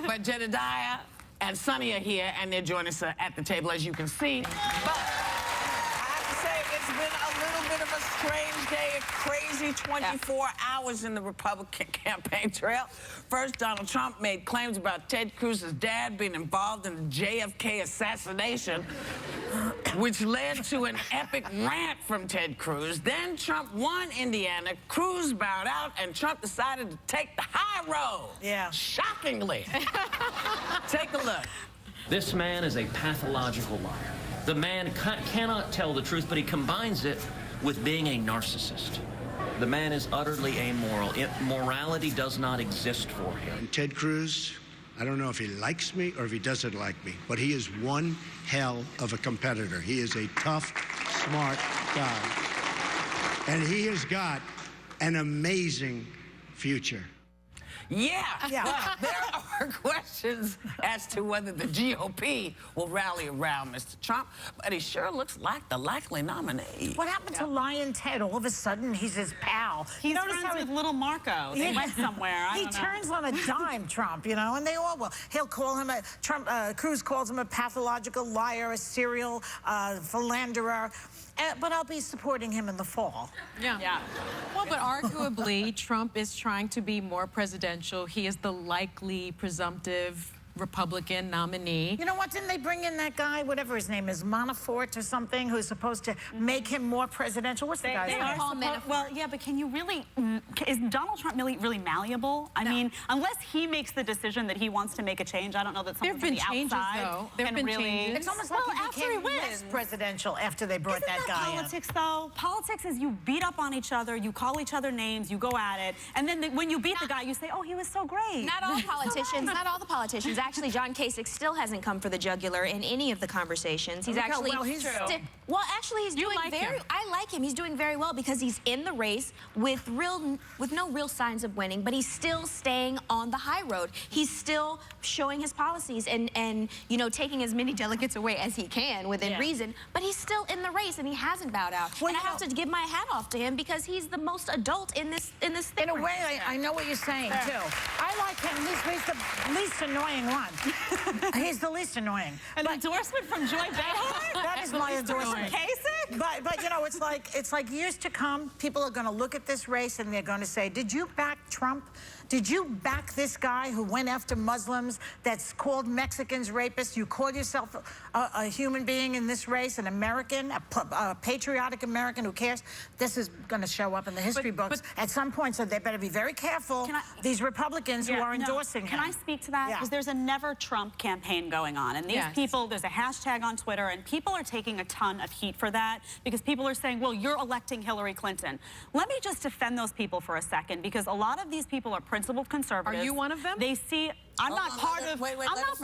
But Jedediah and Sonny are here, and they're joining us at the table, as you can see. But I have to say, it's been a little bit of a strange day, a crazy 24 hours in the Republican campaign trail. First, Donald Trump made claims about Ted Cruz's dad being involved in the JFK assassination, which led to an epic rant from Ted Cruz. Then Trump won Indiana, Cruz bowed out, and Trump decided to take the high road. Yeah. Shockingly. Take a look. This man is a pathological liar. The man cannot tell the truth, but he combines it with being a narcissist. The man is utterly amoral. Morality does not exist for him. And Ted Cruz, I don't know if he likes me or if he doesn't like me, but he is one hell of a competitor. He is a tough, smart guy. And he has got an amazing future. Yeah. But there are questions as to whether the GOP will rally around Mr. Trump, but he sure looks like the likely nominee. What happened to Lion Ted? All of a sudden, he's his pal. He's friends with little Marco. They went somewhere. I don't know. He turns on a dime, Trump, you know, and they all will. He'll call him Cruz calls him a pathological liar, a serial philanderer. But I'll be supporting him in the fall. Yeah. Well, but arguably, Trump is trying to be more presidential. He is the likely presumptive Republican nominee. You know what? Didn't they bring in that guy, whatever his name is, Manafort or something, who's supposed to make him more presidential? What's the guy's name? Well, yeah, but can you really... Is Donald Trump really malleable? I mean, unless he makes the decision that he wants to make a change, I don't know that someone from the outside can really... It's almost like he became less presidential after they brought that guy in. Politics, though? Politics is you beat up on each other, you call each other names, you go at it, and then when you beat the guy, you say, oh, he was so great. Not all politicians, not all the politicians. Actually, John Kasich still hasn't come for the jugular in any of the true. Well, actually, he's doing very. I like him. He's doing very well because he's in the race with no real signs of winning, but he's still staying on the high road. He's still showing his policies and you know, taking as many delegates away as he can within reason. But he's still in the race and he hasn't bowed out. Well, and I have to give my hat off to him because he's the most adult in this thing. In a way, I know what you're saying too. I like him. He's the least annoying one. He's the least annoying. An endorsement from Joy Behar? That is my endorsement. Kasich? But you know, it's like years to come, people are going to look at this race and they're going to say, did you back Trump? Did you back this guy who went after Muslims, that's called Mexicans rapists? You call yourself a human being in this race, an American, a patriotic American who cares? This is going to show up in the history books at some point, so they better be very careful, these Republicans who are endorsing him. Can I speak to that? Because there's a Never Trump campaign going on, and these people, there's a hashtag on Twitter, and people are taking a ton of heat for that because people are saying, well, you're electing Hillary Clinton. Let me just defend those people for a second, because a lot of these people are principled conservatives. Are you one of them? They see... I'm not part of... Wait, let her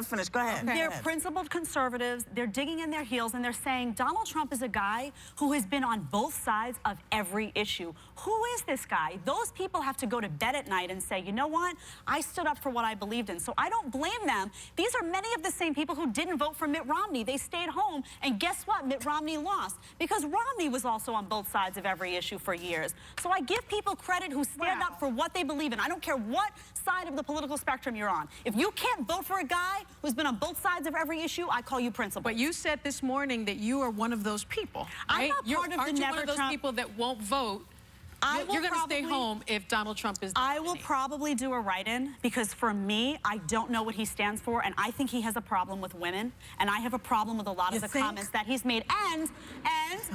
finish. Go ahead. They're principled conservatives. They're digging in their heels, and they're saying Donald Trump is a guy who has been on both sides of every issue. Who is this guy? Those people have to go to bed at night and say, you know what? I stood up for what I believed in. So I don't blame them. These are many of the same people who didn't vote for Mitt Romney. They stayed home, and guess what? Mitt Romney lost because Romney was also on both sides of every issue for years. So I give people credit who stand up for what they believe in. I don't care what side of the political spectrum you're on. If you can't vote for a guy who's been on both sides of every issue, I call you principled. But you said this morning that you are one of those people. I'm not part of the Aren't you one of those Trump people that won't vote? You're going to stay home if Donald Trump is... I will probably do a write-in because for me, I don't know what he stands for, and I think he has a problem with women, and I have a problem with a lot of the comments that he's made. And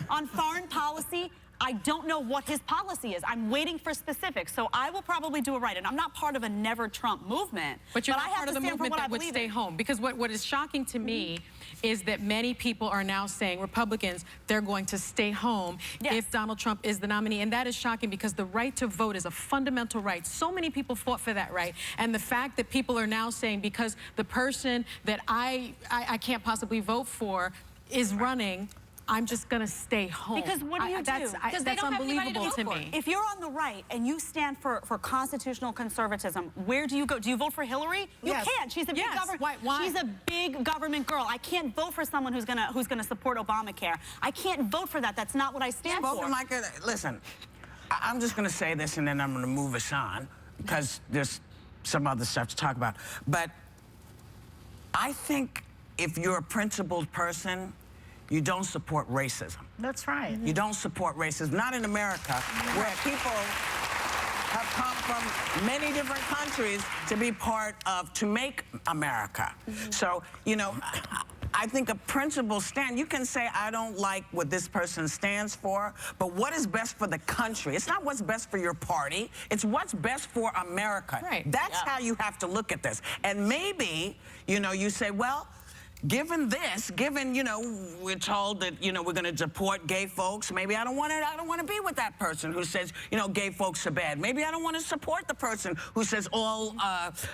on foreign policy, I don't know what his policy is. I'm waiting for specifics. So I will probably do a write-in. I'm not part of a Never Trump movement. But you're not part of the movement that would stay home. Because what is shocking to me is that many people are now saying, Republicans, they're going to stay home if Donald Trump is the nominee. And that is shocking because the right to vote is a fundamental right. So many people fought for that right. And the fact that people are now saying because the person that I can't possibly vote for is running, I'm just going to stay home. Because what do you do? That's unbelievable to me. If you're on the right and you stand for constitutional conservatism, where do you go? Do you vote for Hillary? You can't. She's a big government. Why? She's a big government girl. I can't vote for someone who's gonna support Obamacare. I can't vote for that. That's not what I stand for. Listen, I'm just going to say this and then I'm going to move us on because there's some other stuff to talk about. But I think if you're a principled person, you don't support racism. That's right. You don't support racism. Not in America, where people have come from many different countries to be part of, to make America. So, you know, I think a principled stand, you can say, I don't like what this person stands for, but what is best for the country? It's not what's best for your party, it's what's best for America. Right. That's how you have to look at this. And maybe, you know, you say, well, given this, given, you know, we're told that, you know, we're going to deport gay folks, maybe I don't want to be with that person who says, you know, gay folks are bad. Maybe I don't want to support the person who says all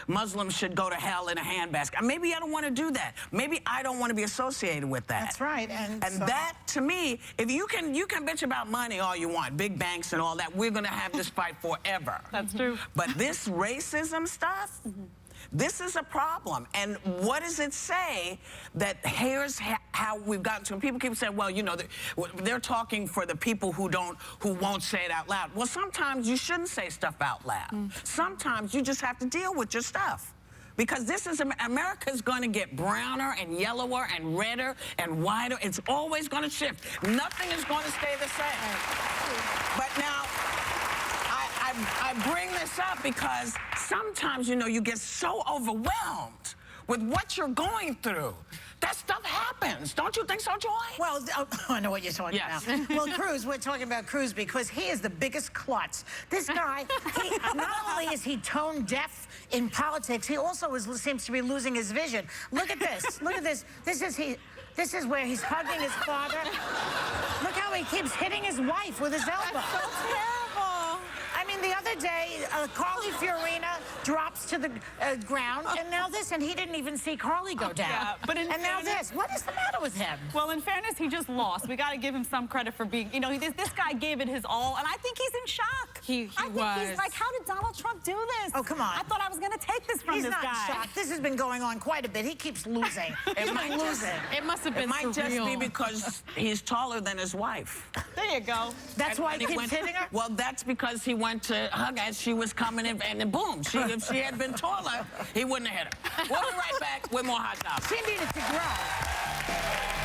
Muslims should go to hell in a handbasket. Maybe I don't want to do that. Maybe I don't want to be associated with that. That's right. And so that, to me, if you can bitch about money all you want, big banks and all that, we're going to have this fight forever. That's true. But this racism stuff, this is a problem. And what does it say that here's how we've gotten to? And people keep saying, well, you know, they're talking for the people who won't say it out loud. Well, sometimes you shouldn't say stuff out loud. Sometimes you just have to deal with your stuff. Because this is, America's going to get browner and yellower and redder and whiter. It's always going to shift. Nothing is going to stay the same. But now, I bring this up because sometimes, you know, you get so overwhelmed with what you're going through. That stuff happens. Don't you think so, Joy? Well, I know what you're talking about. Well, Cruz, we're talking about Cruz because he is the biggest klutz. This guy, not only is he tone deaf in politics, he also seems to be losing his vision. Look at this. Look at this. This is where he's hugging his father. Look how he keeps hitting his wife with his elbow. That's so terrible. I mean, the other day, Carly Fiorina drops to the ground, and now this, and he didn't even see Carly go down. Yeah, but and now this. What is the matter with him? Well, in fairness, he just lost. We got to give him some credit for being, you know, this guy gave it his all, and I think he's in shock. He I think he's like, how did Donald Trump do this? Oh, come on. I thought I was going to take this from He's this not guy. shocked. This has been going on quite a bit. He keeps losing. It might losing. It must have been It might surreal. just be because he's taller than his wife. There you go. That's why he keeps hitting her? Well, that's because he went to hug as she was coming in, and then boom, if she had been taller, he wouldn't have hit her. We'll be right back with more Hot Topics. She needed to grow.